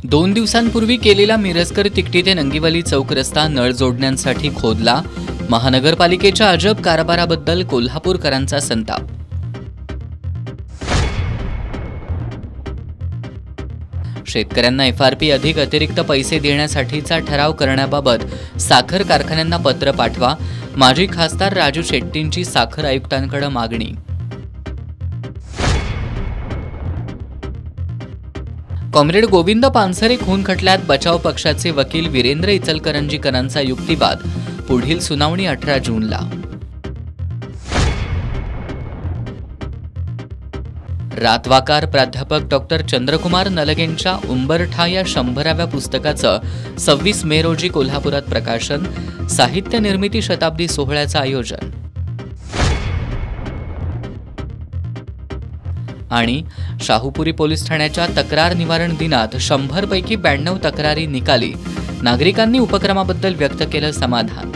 2 दिवसांपूर्वी केलेला मिरजकर तिकटी ते नंगीवली चौक रस्ता नळ जोडण्यांसाठी खोदला. महानगरपालिकेच्या अजब कारभाराबद्दल कोल्हापूरकरांचा संताप. शेतकऱ्यांना FRP अधिक अतिरिक्त पैसे देण्यासाठीचा ठराव करण्याबाबत साखर कारखान्यांना पत्र पाठवा. माजी खासदार राजू शेट्टींची साखर आयुक्तांकडे मागणी. कॉम्रेड गोविंद पानसरे खून खटल्यात बचाव पक्षाचे वकील वीरेंद्र इचलकरंजीकरांचा युक्तिवाद. पुढील सुनावणी 18 जूनला. रातवाकार प्राध्यापक डॉक्टर चंद्रकुमार नलगेंच्या उंबरठा या 100व्या पुस्तकाचं 26 मे रोजी कोल्हापुरात प्रकाशन. साहित्य निर्मिती शताब्दी सोहळ्याचं आयोजन. आणि शाहूपुरी पोलीस ठाण्याच्या तक्रार निवारण दिनात 100 पैकी 92 तक्रारी निकाली. नागरिकांनी उपक्रमाबद्दल व्यक्त केलं समाधान.